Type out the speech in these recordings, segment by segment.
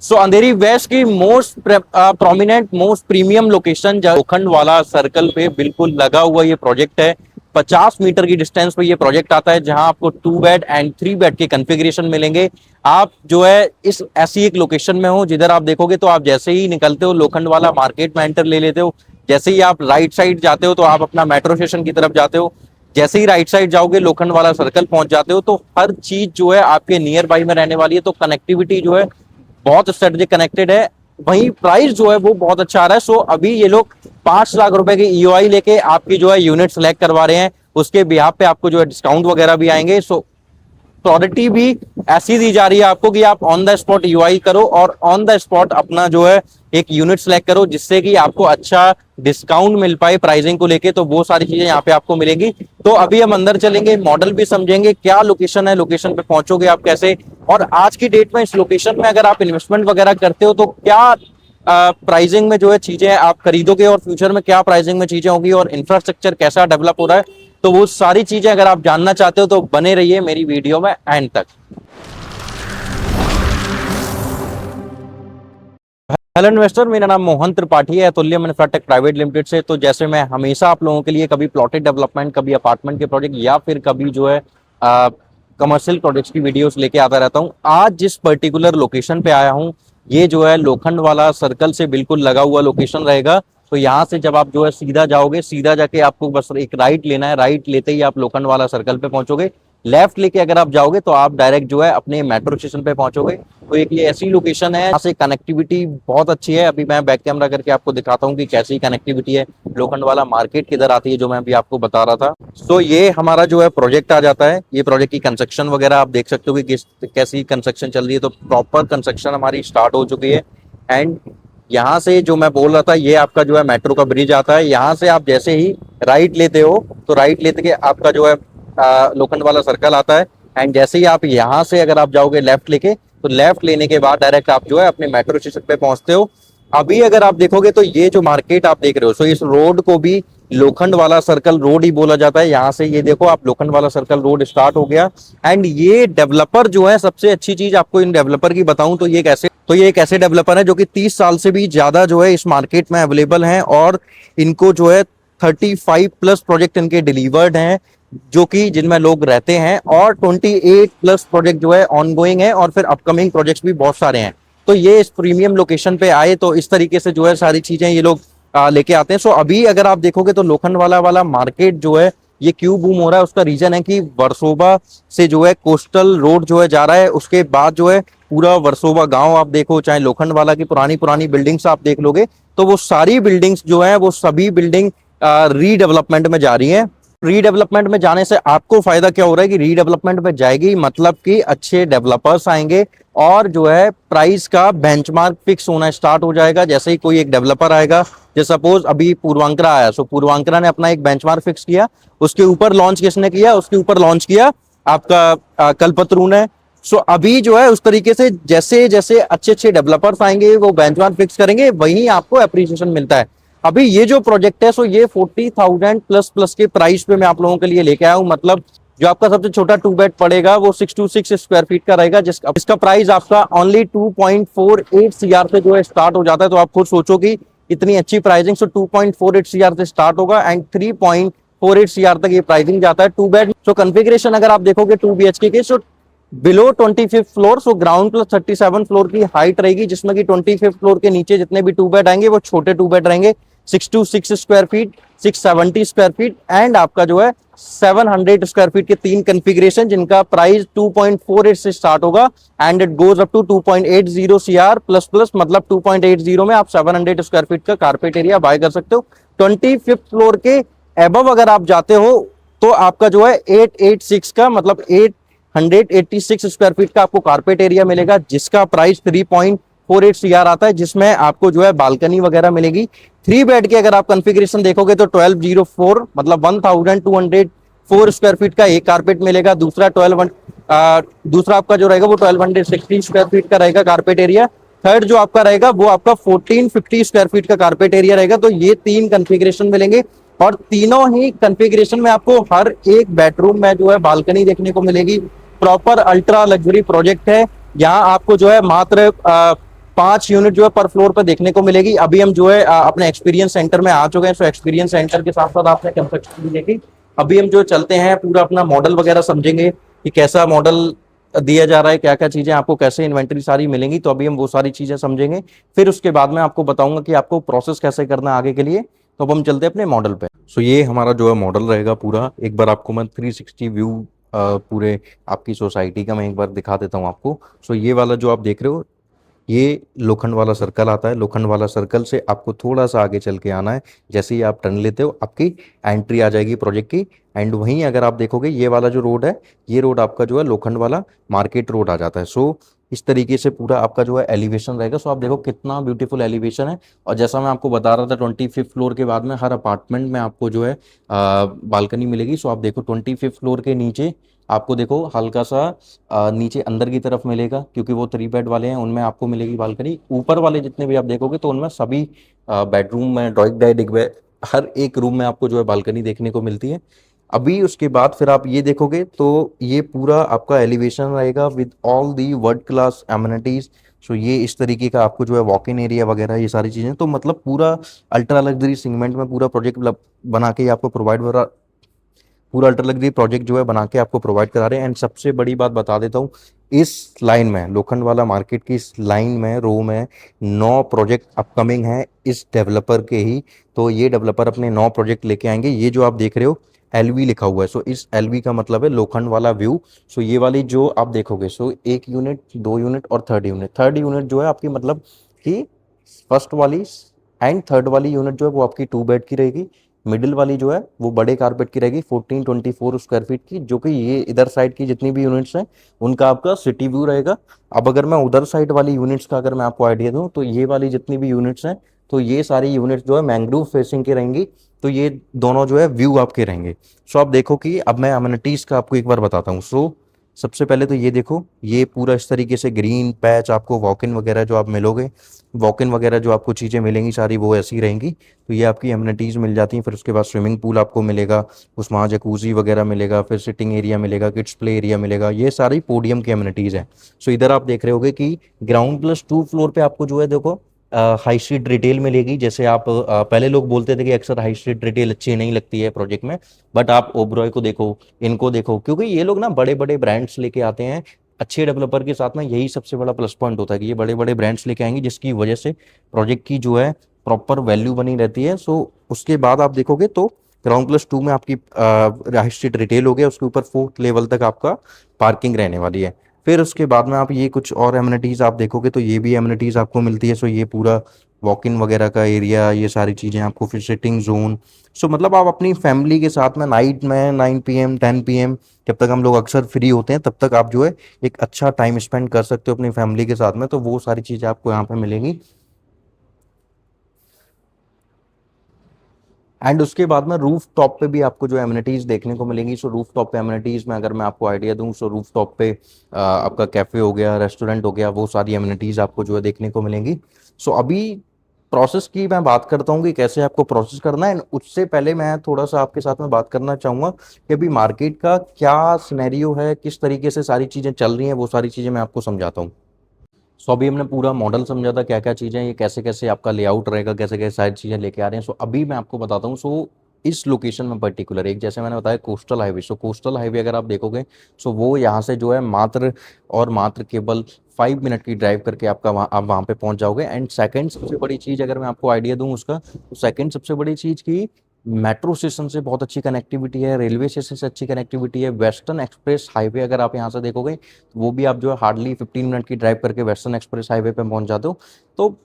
सो अंधेरी waste की most prominent most premium location लोखंड वाला सर्कल पे बिल्कुल लगा हुआ ये प्रोजेक्ट है। 50 मीटर की डिस्टेंस पे ये प्रोजेक्ट आता है, जहां आपको 2 बेड एंड 3 बेड के कन्फिग्रेशन मिलेंगे। आप जो है इस ऐसी एक लोकेशन में हो जिधर आप देखोगे तो आप जैसे ही निकलते हो लोखंड वाला मार्केट में एंटर ले लेते हो। जैसे ही आप राइट साइड जाते हो तो आप अपना मेट्रो स्टेशन की तरफ जाते हो। जैसे ही राइट साइड जाओगे लोखंड वाला सर्कल पहुंच जाते हो। तो हर चीज जो है आपके नियर बाई में रहने वाली है। तो कनेक्टिविटी जो है बहुत स्ट्रेटेजिक कनेक्टेड है। वहीं प्राइस जो है वो बहुत अच्छा आ रहा है। सो अभी ये लोग 5 लाख रुपए की ईओआई लेके आपकी जो है यूनिट सेलेक्ट करवा रहे हैं। उसके बिहाफ पे आपको जो है डिस्काउंट वगैरह भी आएंगे। सो प्रायोरिटी भी ऐसी दी जा रही है आपको कि आप ऑन द स्पॉट यूआई करो और ऑन द स्पॉट अपना जो है एक यूनिट सेलेक्ट करो, जिससे कि आपको अच्छा डिस्काउंट मिल पाए प्राइसिंग को लेके। तो वो सारी चीजें यहाँ पे आपको मिलेंगी। तो अभी हम अंदर चलेंगे, मॉडल भी समझेंगे, क्या लोकेशन है, लोकेशन पे पहुंचोगे आप कैसे, और आज की डेट में इस लोकेशन में अगर आप इन्वेस्टमेंट वगैरह करते हो तो क्या प्राइसिंग में जो है चीजें आप खरीदोगे और फ्यूचर में क्या प्राइसिंग में चीजें होगी और इंफ्रास्ट्रक्चर कैसा डेवलप हो रहा है। तो वो सारी चीजें अगर आप जानना चाहते हो तो बने रहिए मेरी वीडियो में एंड तक। हेलो इन्वेस्टर, मेरा नाम मोहन त्रिपाठी है, अतुल्यम इन्फ्राटेक प्राइवेट लिमिटेड से। तो जैसे मैं हमेशा आप लोगों के लिए कभी प्लॉटेड डेवलपमेंट, कभी अपार्टमेंट के प्रोजेक्ट या फिर कभी जो है कमर्शियल प्रोजेक्ट्स की वीडियोस लेके आता रहता हूँ। आज जिस पर्टिकुलर लोकेशन पे आया हूँ ये जो है लोखंड वाला सर्कल से बिल्कुल लगा हुआ लोकेशन रहेगा। तो यहाँ से जब आप जो है सीधा जाओगे, सीधा जाके आपको बस एक राइट लेना है। राइट लेते ही आप लोखंड वाला सर्कल पे पहुंचोगे। लेफ्ट लेके अगर आप जाओगे तो आप डायरेक्ट जो है अपने मेट्रो स्टेशन पे पहुंचोगे। तो एक ये ऐसी लोकेशन है, यहाँ से कनेक्टिविटी बहुत अच्छी है। अभी मैं बैक कैमरा करके आपको दिखाता हूँ कि कैसी कनेक्टिविटी है। लोखंड वाला मार्केट किधर आती है जो मैं अभी आपको बता रहा था। तो ये हमारा जो है प्रोजेक्ट आ जाता है। ये प्रोजेक्ट की कंस्ट्रक्शन वगैरह आप देख सकते हो कि कैसी कंस्ट्रक्शन चल रही है। तो प्रॉपर कंस्ट्रक्शन हमारी स्टार्ट हो चुकी है। एंड यहाँ से जो मैं बोल रहा था, ये आपका जो है मेट्रो का ब्रिज आता है। यहाँ से आप जैसे ही राइट लेते हो तो राइट लेते के आपका जो है लोखंड वाला सर्कल आता है। एंड जैसे ही आप यहाँ से अगर आप जाओगे लेफ्ट लेके, तो लेफ्ट लेने के बाद डायरेक्ट आप जो है अपने मेट्रो स्टेशन पे पहुंचते हो। अभी अगर आप देखोगे तो ये जो मार्केट आप देख रहे हो, सो इस रोड को भी लोखंड वाला सर्कल रोड ही बोला जाता है। यहाँ से ये देखो आप लोखंड वाला सर्कल रोड स्टार्ट हो गया। एंड ये डेवलपर जो है, सबसे अच्छी चीज आपको इन डेवलपर की बताऊं तो ये एक ऐसे डेवलपर है जो कि 30 साल से भी ज्यादा जो है इस मार्केट में अवेलेबल हैं। और इनको जो है 35+ प्रोजेक्ट इनके डिलीवर्ड हैं, जो कि जिनमें लोग रहते हैं। और 28+ प्रोजेक्ट जो है ऑनगोइंग है, और फिर अपकमिंग प्रोजेक्ट्स भी बहुत सारे हैं। तो ये इस प्रीमियम लोकेशन पे आए तो इस तरीके से जो है सारी चीजें ये लोग लेके आते हैं। सो अभी अगर आप देखोगे तो लोखंड वाला मार्केट जो है ये क्यों बूम हो रहा है, उसका रीजन है कि वर्सोवा से जो है कोस्टल रोड जो है जा रहा है। उसके बाद जो है पूरा वर्सोवा गांव आप देखो, चाहे लोखंड वाला की पुरानी पुरानी बिल्डिंग्स आप देख लोगे, तो वो सारी बिल्डिंग्स जो है वो सभी बिल्डिंग रीडेवलपमेंट में जा रही है। रीडेवलपमेंट में जाने से आपको फायदा क्या हो रहा है कि रीडेवलपमेंट में जाएगी मतलब कि अच्छे डेवलपर्स आएंगे और जो है प्राइस का बेंचमार्क फिक्स होना स्टार्ट हो जाएगा। जैसे ही कोई एक डेवलपर आएगा, जैसे सपोज अभी पूर्वांकरा आया, सो पूर्वांकरा ने अपना एक बेंचमार्क फिक्स किया। उसके ऊपर लॉन्च किसने किया? उसके ऊपर लॉन्च किया आपका कल्पतरू ने। सो अभी जो है उस तरीके से जैसे जैसे अच्छे अच्छे डेवलपर्स आएंगे वो बेंचमार्क फिक्स करेंगे, वहीं आपको अप्रिसिएशन मिलता है। अभी ये जो प्रोजेक्ट है, सो ये 40,000 प्लस के प्राइस पे मैं आप लोगों के लिए लेके आया हूँ। मतलब जो आपका सबसे छोटा 2 बेड पड़ेगा वो 626 स्क्वायर फीट का रहेगा, जिसका प्राइस आपका ओनली 2.48 CR से जो है स्टार्ट हो जाता है। तो आप खुद सोचो कि इतनी अच्छी प्राइसिंग। सो 2.48 CR से स्टार्ट होगा एंड 3.48 CR तक ये प्राइसिंग जाता है 2 बेड। सो कन्फिग्रेशन अगर आप देखोगे 2 BHK के, so below 25th floor, so ground plus 37 floor की हाइट रहेगी, जिसमें कि 25th फ्लोर के नीचे जितने भी 2 बेड आएंगे वो छोटे 2 बेड रहेंगे। 626 square feet, 670 square feet and आपका जो है 700 स्क्वायर फीट के 3 कन्फिग्रेशन, जिनका प्राइस 2.48 से स्टार्ट होगा and it goes up to 2.80 CR plus plus. मतलब 2.80 में आप 700 स्क्वायर फीट का कारपेट एरिया बाय कर सकते हो। 25th फ्लोर के एबव अगर आप जाते हो तो आपका जो है 886 का मतलब 886 स्क्वायर फीट का आपको कारपेट एरिया मिलेगा, जिसका प्राइस 3.48 CR आता है, जिसमें आपको जो है बालकनी वगैरह मिलेगी। 3 बेड के अगर आप कॉन्फ़िगरेशन देखोगे तो 1204 मतलब 1204 स्क्वायर फीट का एक कारपेट मिलेगा। दूसरा आपका जो रहेगा वो 1260 स्क्वायर फीट का रहेगा कारपेट एरिया। थर्ड जो आपका रहेगा वो आपका 1450 स्क्वायर फीट का कारपेट एरिया रहेगा। तो ये 3 कॉन्फ़िगरेशन मिलेंगे और तीनों ही कॉन्फ़िगरेशन में आपको हर एक बेडरूम में जो है बालकनी देखने को मिलेगी। प्रॉपर अल्ट्रा लग्जरी प्रोजेक्ट है। यहाँ आपको जो है मात्र 5 यूनिट जो है पर फ्लोर पर देखने को मिलेगी। अभी हम जो है अपने एक्सपीरियंस सेंटर में आ चुके हैं। सो एक्सपीरियंस सेंटर के साथ साथ आपने कंस्ट्रक्शन भी देखी। अभी हम जो चलते हैं पूरा अपना मॉडल वगैरह समझेंगे कि कैसा मॉडल दिया जा रहा है, क्या क्या चीजें आपको कैसे इन्वेंट्री सारी मिलेंगी। तो अभी हम वो सारी चीजें समझेंगे, फिर उसके बाद में आपको बताऊंगा कि आपको प्रोसेस कैसे करना है आगे के लिए। तो अब हम चलते हैं अपने मॉडल पे। सो ये हमारा जो है मॉडल रहेगा पूरा। एक बार आपको मैं 360 व्यू पूरे आपकी सोसाइटी का मैं एक बार दिखा देता हूँ आपको। सो ये वाला जो आप देख रहे हो, ये लोखंड वाला सर्कल आता है। लोखंड वाला सर्कल से आपको थोड़ा सा आगे चल के आना है। जैसे ही आप टर्न लेते हो आपकी एंट्री आ जाएगी प्रोजेक्ट की। एंड वहीं अगर आप देखोगे ये वाला जो रोड है, ये रोड आपका जो है लोखंड वाला मार्केट रोड आ जाता है। सो इस तरीके से पूरा आपका जो है एलिवेशन रहेगा। सो आप देखो कितना ब्यूटीफुल एलिवेशन है। और जैसा मैं आपको बता रहा था 25th फ्लोर के बाद में हर अपार्टमेंट में आपको जो है बालकनी मिलेगी। सो आप देखो 25th फ्लोर के नीचे आपको देखो हल्का सा नीचे अंदर की तरफ मिलेगा, क्योंकि वो 3 बेड वाले हैं, उनमें आपको मिलेगी बालकनी। ऊपर वाले जितने भी आप देखोगे तो उनमें सभी बेडरूम में ड्रॉइंग डाइनिंग में हर एक रूम में आपको जो है बालकनी देखने को मिलती है। अभी उसके बाद फिर आप ये देखोगे तो ये पूरा आपका एलिवेशन रहेगा with all the world class amenities. So ये इस तरीके का आपको जो है वॉक इन एरिया वगैरह ये सारी चीजें, तो मतलब पूरा अल्ट्रा लग्जरी सेगमेंट में पूरा प्रोजेक्ट बना के आपको प्रोवाइड, पूरा अल्ट्रा लग्जरी प्रोजेक्ट जो है बना के आपको प्रोवाइड करा रहे हैं। एंड सबसे बड़ी बात बता देता हूँ, इस लाइन में लोखंड वाला मार्केट की इस लाइन में रो में 9 प्रोजेक्ट अपकमिंग है इस डेवलपर के ही। तो ये डेवलपर अपने 9 प्रोजेक्ट लेके आएंगे। ये जो आप देख रहे हो एलवी लिखा हुआ है, सो इस एलवी का मतलब है लोखंड वाला व्यू। सो ये वाली जो आप देखोगे, सो 1 यूनिट, 2 यूनिट और थर्ड यूनिट जो है आपकी मतलब कि फर्स्ट वाली एंड थर्ड वाली यूनिट जो है वो आपकी 2 बेड की रहेगी। मिडिल वाली जो है वो बड़े कारपेट की रहेगी 1424 स्क्वायर फीट की, जो कि ये इधर साइड की जितनी भी यूनिट्स हैं उनका आपका सिटी व्यू रहेगा। अब अगर मैं उधर साइड वाली यूनिट्स का अगर मैं आपको आइडिया दूं, तो ये वाली जितनी भी यूनिट्स हैं तो ये सारी यूनिट्स जो है मैंग्रोव फेसिंग की रहेंगी। तो ये दोनों जो है व्यू आपके रहेंगे। सो आप देखो कि अब मैं अमेनिटीज का आपको एक बार बताता हूँ। सो सबसे पहले तो ये देखो, ये पूरा इस तरीके से ग्रीन पैच आपको वॉक इन वगैरह जो आप मिलोगे, वॉक इन वगैरह जो आपको चीज़ें मिलेंगी सारी वो ऐसी रहेंगी। तो ये आपकी एमिनिटीज़ मिल जाती हैं। फिर उसके बाद स्विमिंग पूल आपको मिलेगा, उसमें जकूजी वगैरह मिलेगा, फिर सिटिंग एरिया मिलेगा, किड्स प्ले एरिया मिलेगा। ये सारी पोडियम की एमिनिटीज़ हैं। सो इधर आप देख रहे होगे कि ग्राउंड+2 फ्लोर पे आपको जो है देखो हाई स्ट्रीट रिटेल मिलेगी। जैसे आप पहले लोग बोलते थे कि अक्सर हाई स्ट्रीट रिटेल अच्छी नहीं लगती है प्रोजेक्ट में, बट आप ओबरॉय को देखो, इनको देखो, क्योंकि ये लोग ना बड़े बड़े ब्रांड्स लेके आते हैं। अच्छे डेवलपर के साथ में यही सबसे बड़ा प्लस पॉइंट होता है कि ये बड़े बड़े ब्रांड्स लेके आएंगे, जिसकी वजह से प्रोजेक्ट की जो है प्रॉपर वैल्यू बनी रहती है। सो उसके बाद आप देखोगे तो ग्राउंड+2 में आपकी हाई स्ट्रीट रिटेल हो गया, उसके ऊपर 4th लेवल तक आपका पार्किंग रहने वाली है। फिर उसके बाद में आप ये कुछ और एमिनिटीज़ आप देखोगे तो ये भी एमिनिटीज़ आपको मिलती है। सो ये पूरा वॉक इन वगैरह का एरिया, ये सारी चीज़ें आपको, फिर सिटिंग जोन। सो मतलब आप अपनी फैमिली के साथ में नाइट में 9 PM 10 PM जब तक हम लोग अक्सर फ्री होते हैं तब तक आप जो है एक अच्छा टाइम स्पेंड कर सकते हो अपनी फैमिली के साथ में। तो वो सारी चीज़ें आपको यहाँ पे मिलेंगी। एंड उसके बाद में रूफ टॉप पे भी आपको जो एमिनिटीज देखने को मिलेंगी। सो रूफ टॉप पे एमिनिटीज में अगर मैं आपको आइडिया दूं, सो रूफ टॉप पे आपका कैफे हो गया, रेस्टोरेंट हो गया, वो सारी एमिनिटीज आपको जो है देखने को मिलेंगी। सो अभी प्रोसेस की मैं बात करता हूँ कि कैसे आपको प्रोसेस करना है। उससे पहले मैं थोड़ा सा आपके साथ में बात करना चाहूँगा कि अभी मार्केट का क्या सिनेरियो है, किस तरीके से सारी चीज़ें चल रही हैं, वो सारी चीज़ें मैं आपको समझाता हूँ। सो अभी हमने पूरा मॉडल समझा था, क्या क्या चीज़ें, ये कैसे कैसे आपका लेआउट रहेगा, कैसे कैसे सारी चीज़ें लेके आ रहे हैं। सो अभी मैं आपको बताता हूँ। सो इस लोकेशन में पर्टिकुलर एक, जैसे मैंने बताया, कोस्टल हाईवे। सो कोस्टल हाईवे अगर आप देखोगे, सो वो यहाँ से जो है मात्र और मात्र केवल 5 मिनट की ड्राइव करके आपका आप वहाँ पे पहुँच जाओगे। एंड सेकंड सबसे बड़ी चीज़ अगर मैं आपको आइडिया दूँ उसका, तो सेकंड सबसे बड़ी चीज़ की मेट्रो स्टेशन से बहुत अच्छी कनेक्टिविटी है, रेलवे स्टेशन से अच्छी कनेक्टिविटी है। वेस्टर्न एक्सप्रेस हाईवे अगर आप यहाँ से देखोगे तो वो भी आप जो है हार्डली 15 मिनट की ड्राइव करके वेस्टर्न एक्सप्रेस हाईवे पे पहुंच जाते हो। तो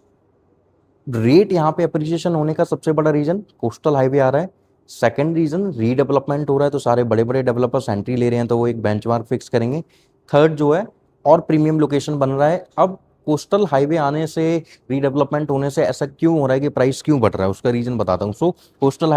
रेट यहाँ पे अप्रिसिएशन होने का सबसे बड़ा रीजन कोस्टल हाईवे आ रहा है। सेकंड रीजन रीडेवलपमेंट हो रहा है, तो सारे बड़े बड़े डेवलपर्स एंट्री ले रहे हैं, तो वो एक बेंचमार्क फिक्स करेंगे। थर्ड जो है और प्रीमियम लोकेशन बन रहा है। अब कोस्टल हाईवे आने से, रीडेवलपमेंट होने से ऐसा क्यों हो रहा है कि प्राइस क्यों बढ़ रहा है, उसका रीजन बताता हूँ। सो कोस्टल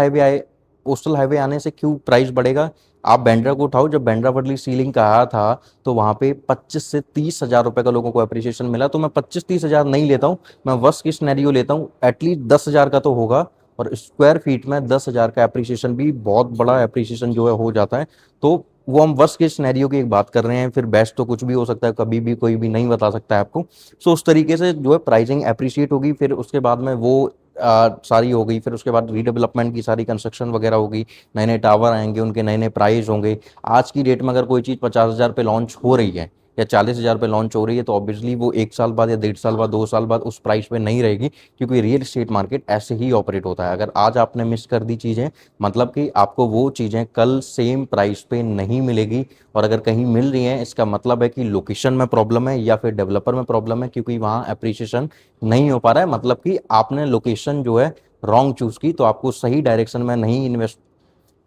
हाईवे आने से क्यों प्राइस बढ़ेगा। आप बांद्रा को उठाओ, जब बांद्रा वर्ली सीलिंग का आया था तो वहां पे 25 से 30 हजार रुपए का लोगों को अप्रिसिएशन मिला। तो मैं 25-30 हजार नहीं लेता हूँ, मैं वर्स्ट की सिनेरियो लेता हूँ, एटलीस्ट 10 हजार का तो होगा। और स्क्वायर फीट में 10 हजार का अप्रिसिएशन भी बहुत बड़ा अप्रिसिएशन जो है हो जाता है। तो वो हम वर्स्ट केस सिनेरियो की एक बात कर रहे हैं, फिर बेस्ट तो कुछ भी हो सकता है, कभी भी कोई भी नहीं बता सकता है आपको। सो उस तरीके से जो है प्राइसिंग अप्रिशिएट होगी, फिर उसके बाद में वो सारी हो गई, फिर उसके बाद रीडेवलपमेंट की सारी कंस्ट्रक्शन वगैरह होगी, नए नए टावर आएंगे, उनके नए नए प्राइस होंगे। आज की डेट में अगर कोई चीज़ 50,000 पे लॉन्च हो रही है या 40,000 पे लॉन्च हो रही है, तो ऑब्वियसली वो 1 साल बाद या 1.5 साल बाद 2 साल बाद उस प्राइस पे नहीं रहेगी, क्योंकि रियल एस्टेट मार्केट ऐसे ही ऑपरेट होता है। अगर आज आपने मिस कर दी चीज़ें, मतलब कि आपको वो चीज़ें कल सेम प्राइस पे नहीं मिलेगी। और अगर कहीं मिल रही हैं, इसका मतलब है कि लोकेशन में प्रॉब्लम है या फिर डेवलपर में प्रॉब्लम है, क्योंकि वहाँ अप्रिसिएशन नहीं हो पा रहा है। मतलब कि आपने लोकेशन जो है रॉन्ग चूज़ की, तो आपको सही डायरेक्शन में नहीं इन्वेस्ट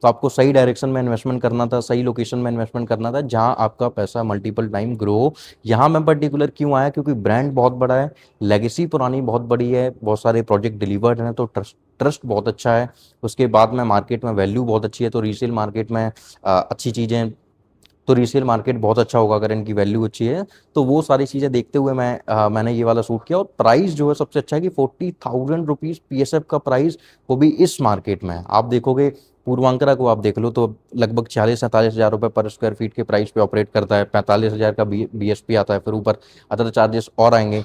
तो आपको सही डायरेक्शन में इन्वेस्टमेंट करना था, सही लोकेशन में इन्वेस्टमेंट करना था, जहां आपका पैसा मल्टीपल टाइम ग्रो हो। यहाँ मैं पर्टिकुलर क्यों आया, क्योंकि ब्रांड बहुत बड़ा है, लेगेसी पुरानी बहुत बड़ी है, बहुत सारे प्रोजेक्ट डिलीवर्ड हैं, तो ट्रस्ट ट्रस्ट बहुत अच्छा है। उसके बाद में मार्केट में वैल्यू बहुत अच्छी है, तो रीसेल मार्केट में अच्छी चीज़ें, तो रीसेल मार्केट बहुत अच्छा होगा अगर इनकी वैल्यू अच्छी है। तो वो सारी चीज़ें देखते हुए मैंने ये वाला सूट किया। और प्राइस जो है सबसे अच्छा है कि 40,000 रुपीज़ PSF का प्राइस, वो भी इस मार्केट में है। आप देखोगे पूर्वांकरा को आप देख लो, तो लगभग 40-47 हज़ार रुपये पर स्क्वायर फीट के प्राइस पे ऑपरेट करता है, 45,000 का BSP आता है, फिर ऊपर अदर चार्जेस और आएंगे।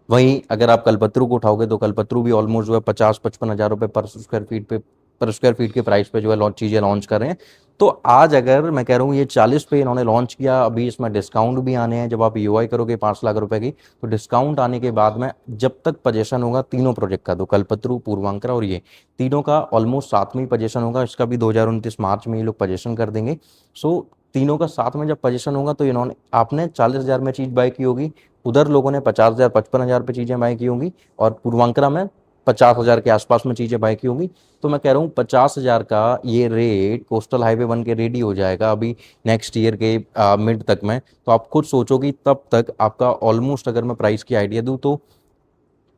वहीं अगर आप कल्पतरू को उठाओगे, तो कल्पतरू भी ऑलमोस्ट जो है 50-55 हज़ार रुपये पर स्क्वायर फीट के प्राइस पे जो है लॉन्च चीज़ें लॉन्च कर रहे हैं। तो आज अगर मैं कह रहा हूँ ये 40 पे इन्होंने लॉन्च किया, अभी इसमें डिस्काउंट भी आने हैं। जब आप यूआई करोगे 5 लाख रुपए की, तो डिस्काउंट आने के बाद में जब तक पोजीशन होगा तीनों प्रोजेक्ट का, तो कल्पतरू, पूर्वांकरा और ये तीनों का ऑलमोस्ट साथ में ही पोजीशन होगा। इसका भी 2029 मार्च में ये लोग पोजीशन कर देंगे। सो तीनों का साथ में जब पोजीशन होगा, तो इन्होंने आपने 40,000 में चीज़ बाय की होगी, उधर लोगों ने 50,000 55,000 पे चीज़ें बाय की होंगी, और पूर्वांकरा में 50,000 के आसपास में चीज़ें बाय की होंगी। तो मैं कह रहा हूँ 50,000 का ये रेट कोस्टल हाईवे बन के रेडी हो जाएगा अभी नेक्स्ट ईयर के मिड तक में। तो आप खुद सोचो कि तब तक आपका ऑलमोस्ट, अगर मैं प्राइस की आइडिया दूँ, तो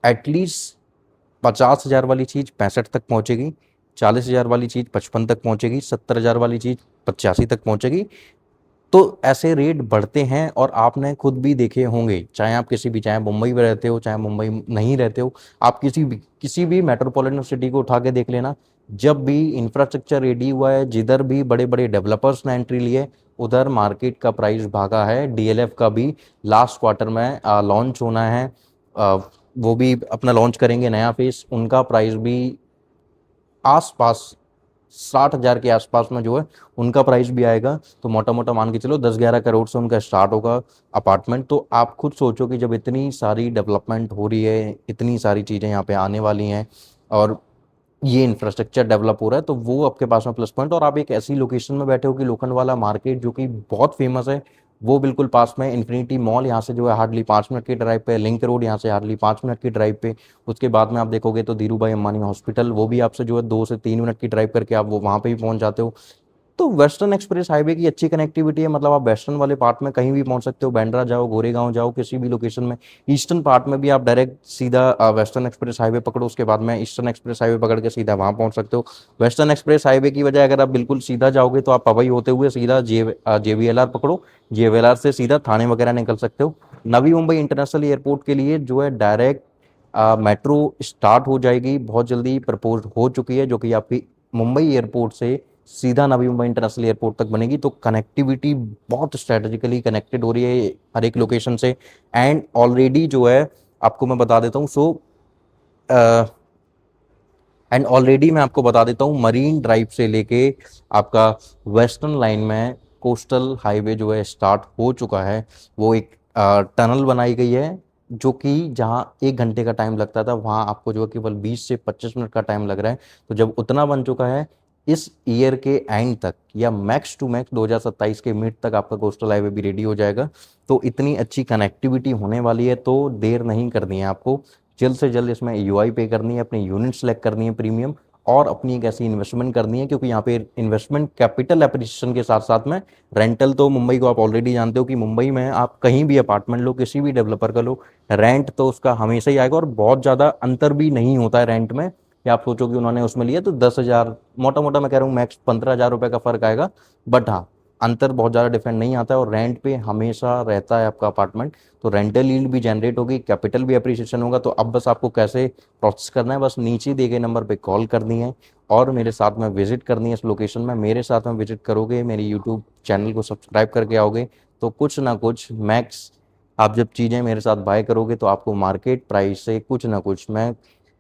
एटलीस्ट 50,000 वाली चीज़ 65 तक पहुंचेगी, 40,000 वाली चीज़ 55 तक पहुंचेगी, 70,000 वाली चीज़ 85 तक पहुंचेगी। तो ऐसे रेट बढ़ते हैं, और आपने खुद भी देखे होंगे, चाहे आप किसी भी, चाहे मुंबई में रहते हो, चाहे मुंबई नहीं रहते हो, आप किसी भी मेट्रोपॉलिटन सिटी को उठा के देख लेना। जब भी इंफ्रास्ट्रक्चर रेडी हुआ है, जिधर भी बड़े बड़े डेवलपर्स ने एंट्री ली है, उधर मार्केट का प्राइस भागा है। DLF का भी लास्ट क्वार्टर में लॉन्च होना है, अ, वो भी अपना लॉन्च करेंगे नया फेस, उनका प्राइस भी आसपास 60,000 के आसपास में जो है उनका प्राइस भी आएगा। तो मोटा मोटा मान के चलो 10-11 करोड़ से उनका स्टार्ट होगा अपार्टमेंट। तो आप खुद सोचो कि जब इतनी सारी डेवलपमेंट हो रही है, इतनी सारी चीज़ें यहाँ पे आने वाली हैं, और ये इंफ्रास्ट्रक्चर डेवलप हो रहा है, तो वो आपके पास में प्लस पॉइंट। और आप एक ऐसी लोकेशन में बैठे हो कि लोखंडवाला मार्केट जो कि बहुत फेमस है, वो बिल्कुल पास में। इन्फिनिटी मॉल यहाँ से जो है हार्डली 5 मिनट की ड्राइव पे, लिंक रोड यहाँ से हार्डली 5 मिनट की ड्राइव पे। उसके बाद में आप देखोगे तो धीरू भाई अंबानी हॉस्पिटल, वो भी आपसे जो है 2 से 3 मिनट की ड्राइव करके आप वो वहाँ पे भी पहुँच जाते हो। तो वेस्टर्न एक्सप्रेस हाईवे की अच्छी कनेक्टिविटी है, मतलब आप वेस्टर्न वाले पार्ट में कहीं भी पहुंच सकते हो, बांद्रा जाओ, गोरेगांव जाओ, किसी भी लोकेशन में। ईस्टर्न पार्ट में भी आप डायरेक्ट सीधा वेस्टर्न एक्सप्रेस हाईवे पकड़ो, उसके बाद में ईस्टर्न एक्सप्रेस हाईवे पकड़ के सीधा वहां पहुंच सकते हो। वेस्टर्न एक्सप्रेस हाईवे की बजाय अगर आप बिल्कुल सीधा जाओगे, तो आप पवई होते हुए सीधा JVLR पकड़ो, JVLR से सीधा थाने वगैरह निकल सकते हो। नवी मुंबई इंटरनेशनल एयरपोर्ट के लिए जो है डायरेक्ट मेट्रो स्टार्ट हो जाएगी, बहुत जल्दी प्रपोज हो चुकी है, जो कि आपकी मुंबई एयरपोर्ट से सीधा नवी मुंबई इंटरनेशनल एयरपोर्ट तक बनेगी। तो कनेक्टिविटी बहुत स्ट्रेटेजिकली कनेक्टेड हो रही है हर एक लोकेशन से। एंड ऑलरेडी जो है आपको मैं बता देता हूँ, एंड ऑलरेडी मैं आपको बता देता हूँ, मरीन ड्राइव से लेके आपका वेस्टर्न लाइन में कोस्टल हाईवे जो है स्टार्ट हो चुका है। वो एक टनल बनाई गई है, जो कि जहाँ 1 घंटे का टाइम लगता था, वहाँ आपको जो है केवल 20 से 25 मिनट का टाइम लग रहा है। तो जब उतना बन चुका है, इस ईयर के एंड तक या मैक्स टू मैक्स 2027 के मिड तक आपका कोस्टल हाईवे भी रेडी हो जाएगा। तो इतनी अच्छी कनेक्टिविटी होने वाली है, तो देर नहीं करनी है आपको, जल्द से जल्द इसमें यूआई पे करनी है, अपनी यूनिट सेलेक्ट करनी है प्रीमियम, और अपनी एक ऐसी इन्वेस्टमेंट करनी है, क्योंकि यहाँ पे इन्वेस्टमेंट कैपिटल एप्रिसिएशन के साथ साथ में रेंटल, तो मुंबई को आप ऑलरेडी जानते हो कि मुंबई में आप कहीं भी अपार्टमेंट लो, किसी भी डेवलपर का लो, रेंट तो उसका हमेशा ही आएगा, और बहुत ज़्यादा अंतर भी नहीं होता है रेंट में। कि आप सोचो कि उन्होंने उसमें लिया तो 10,000, मोटा मोटा मैं कह रहा हूँ मैक्स 15,000 रुपये का फर्क आएगा। बट हाँ, अंतर बहुत ज़्यादा डिफरेंट नहीं आता है, और रेंट पे हमेशा रहता है आपका अपार्टमेंट, तो रेंटल यील्ड भी जनरेट होगी, कैपिटल भी अप्रिसिएशन होगा। तो अब बस आपको कैसे प्रोसेस करना है, बस नीचे दिए गए नंबर पे कॉल करनी है और मेरे साथ में विजिट करनी है इस लोकेशन में। मेरे साथ में विजिट करोगे, मेरे यूट्यूब चैनल को सब्सक्राइब करके आओगे, तो कुछ ना कुछ मैक्स आप जब चीज़ें मेरे साथ बाय करोगे तो आपको मार्केट प्राइस से कुछ ना कुछ मैं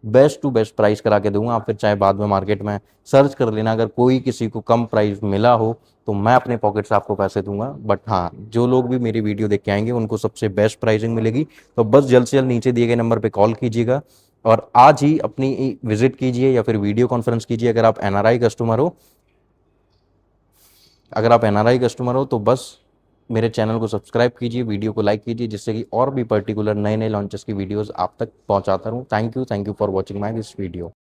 बेस्ट टू बेस्ट प्राइस करा के दूंगा। आप फिर चाहे बाद में मार्केट में सर्च कर लेना, अगर कोई किसी को कम प्राइस मिला हो तो मैं अपने पॉकेट से आपको पैसे दूंगा। बट हाँ, जो लोग भी मेरी वीडियो देख के आएंगे उनको सबसे बेस्ट प्राइसिंग मिलेगी। तो बस जल्द से जल्द नीचे दिए गए नंबर पे कॉल कीजिएगा और आज ही अपनी विजिट कीजिए या फिर वीडियो कॉन्फ्रेंस कीजिए। अगर आप एनआरआई कस्टमर हो तो बस मेरे चैनल को सब्सक्राइब कीजिए, वीडियो को लाइक कीजिए, जिससे कि और भी पर्टिकुलर नए नए लॉन्चेस की वीडियोस आप तक पहुंचाता रहूं। Thank you for watching my this video.